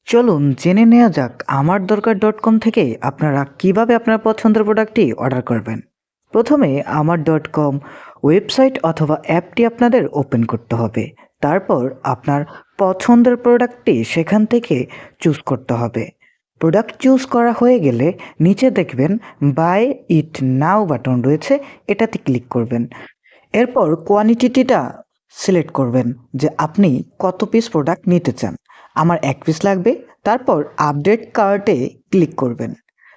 চলুন জেনে নেওয়া যাক আমার দরকার ডট কম থেকে আপনারা কিভাবে আপনার পছন্দের প্রোডাক্টটি অর্ডার করবেন। প্রথমে আমার ডট কম ওয়েবসাইট অথবা অ্যাপটি আপনাদের ওপেন করতে হবে। তারপর আপনার পছন্দের প্রোডাক্টটি সেখান থেকে চুজ করতে হবে। প্রোডাক্ট চুজ করা হয়ে গেলে নিচে দেখবেন বাই ইট নাও বাটন রয়েছে, এটাতে ক্লিক করবেন। এরপর কোয়ান্টিটিটা সিলেক্ট করবেন যে আপনি কত পিস প্রোডাক্ট নিতে চান। আমার ১ পিস লাগবে। তারপর আপডেট কার্টে ক্লিক করবেন।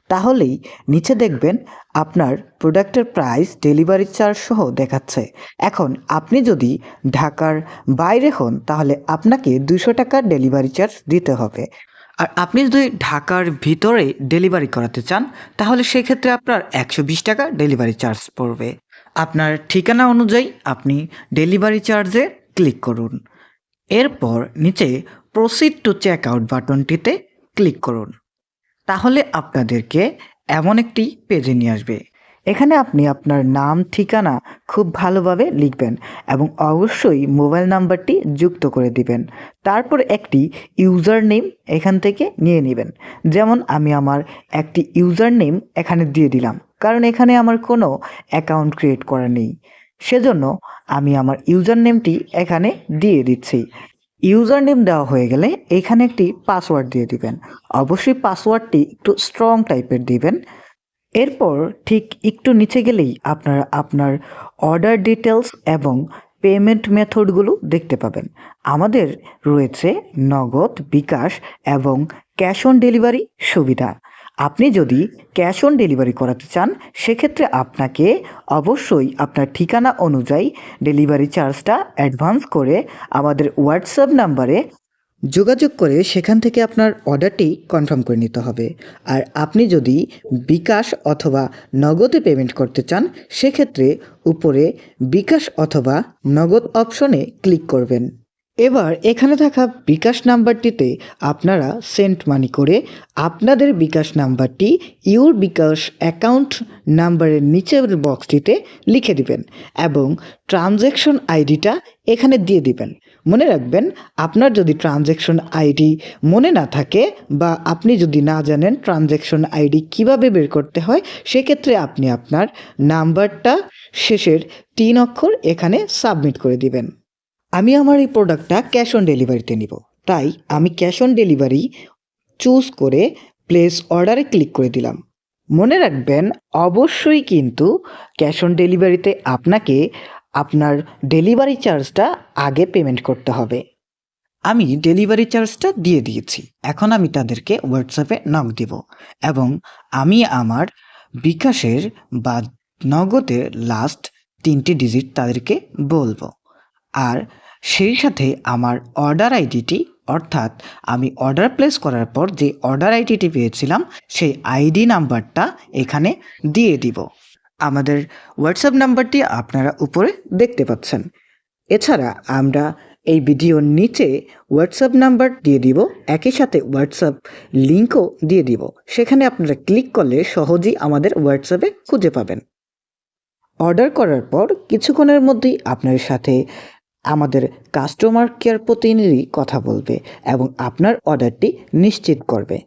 তাহলেই নিচে দেখবেন আপনার প্রোডাক্টের প্রাইস ডেলিভারি চার্জ সহ দেখাচ্ছে। এখন আপনি যদি ঢাকার বাইরে হন তাহলে আপনাকে ৳২০০ ডেলিভারি চার্জ দিতে হবে। আর আপনি যদি ঢাকার ভিতরে ডেলিভারি করাতে চান তাহলে সেক্ষেত্রে আপনার ৳১২০ ডেলিভারি চার্জ পড়বে। আপনার ঠিকানা অনুযায়ী আপনি ডেলিভারি চার্জে ক্লিক করুন। এরপর নিচে প্রসিড টু চেক আউট বাটনটিতে ক্লিক করুন। তাহলে আপনাদেরকে এমন একটি পেজে নিয়ে আসবে। এখানে আপনি আপনার নাম ঠিকানা খুব ভালোভাবে লিখবেন এবং অবশ্যই মোবাইল নাম্বারটি যুক্ত করে দিবেন। তারপর একটি ইউজার নেম এখান থেকে নিয়ে নেবেন। যেমন আমি আমার একটি ইউজার নেম এখানে দিয়ে দিলাম, কারণ এখানে আমার কোনো অ্যাকাউন্ট ক্রিয়েট করা নেই। সেজন্য আমি আমার ইউজার নেমটি এখানে দিয়ে দিচ্ছি। ইউজার নেম দেওয়া হয়ে গেলে এখানে একটি পাসওয়ার্ড দিয়ে দিবেন। অবশ্যই পাসওয়ার্ডটি একটু স্ট্রং টাইপের দিবেন। এরপর ঠিক একটু নিচে গেলেই আপনারা আপনার অর্ডার ডিটেলস এবং পেমেন্ট মেথডগুলো দেখতে পাবেন। আমাদের রয়েছে নগদ, বিকাশ এবং ক্যাশ অন ডেলিভারি সুবিধা। আপনি যদি ক্যাশ অন ডেলিভারি করাতে চান সেক্ষেত্রে আপনাকে অবশ্যই আপনার ঠিকানা অনুযায়ী ডেলিভারি চার্জটা অ্যাডভান্স করে আমাদের হোয়াটসঅ্যাপ নাম্বারে যোগাযোগ করে সেখান থেকে আপনার অর্ডারটি কনফার্ম করে নিতে হবে। আর আপনি যদি বিকাশ অথবা নগদে পেমেন্ট করতে চান সেক্ষেত্রে উপরে বিকাশ অথবা নগদ অপশনে ক্লিক করবেন। এবার এখানে থাকা বিকাশ নাম্বারটিতে আপনারা সেন্ড মানি করে আপনাদের বিকাশ নাম্বারটি ইউর বিকাশ অ্যাকাউন্ট নাম্বারের নিচের বক্সটিতে লিখে দিবেন এবং ট্রানজ্যাকশন আইডিটা এখানে দিয়ে দিবেন। মনে রাখবেন, আপনার যদি ট্রানজ্যাকশন আইডি মনে না থাকে বা আপনি যদি না জানেন ট্রানজ্যাকশন আইডি কিভাবে বের করতে হয়, সেক্ষেত্রে আপনি আপনার নাম্বারটা শেষের ৩ অক্ষর এখানে সাবমিট করে দিবেন। আমি আমার এই প্রোডাক্টটা ক্যাশ অন ডেলিভারিতে নিব, তাই আমি ক্যাশ অন ডেলিভারি চুজ করে প্লেস অর্ডারে ক্লিক করে দিলাম। মনে রাখবেন, অবশ্যই কিন্তু ক্যাশ অন ডেলিভারিতে আপনাকে আপনার ডেলিভারি চার্জটা আগে পেমেন্ট করতে হবে। আমি ডেলিভারি চার্জটা দিয়ে দিয়েছি। এখন আমি তাদেরকে হোয়াটসঅ্যাপে নক দিব এবং আমি আমার বিকাশের বা নগদের লাস্ট ৩টি ডিজিট তাদেরকে বলবো। আর সেই সাথে আমার অর্ডার আইডিটি, অর্থাৎ আমি অর্ডার প্লেস করার পর যে অর্ডার আইডিটি পেয়েছিলাম সেই আইডি নাম্বারটা এখানে দিয়ে দিব। আমাদের হোয়াটসঅ্যাপ নাম্বারটি আপনারা উপরে দেখতে পাচ্ছেন। এছাড়া আমরা এই ভিডিওর নিচে হোয়াটসঅ্যাপ নাম্বার দিয়ে দিব, একই সাথে হোয়াটসঅ্যাপ লিঙ্কও দিয়ে দিব। সেখানে আপনারা ক্লিক করলে সহজেই আমাদের হোয়াটসঅ্যাপে খুঁজে পাবেন। অর্ডার করার পর কিছুক্ষণের মধ্যেই আপনার সাথে আমাদের কাস্টমার কেয়ার প্রতিনিধি কথা বলবে এবং আপনার অর্ডারটি নিশ্চিত করবে।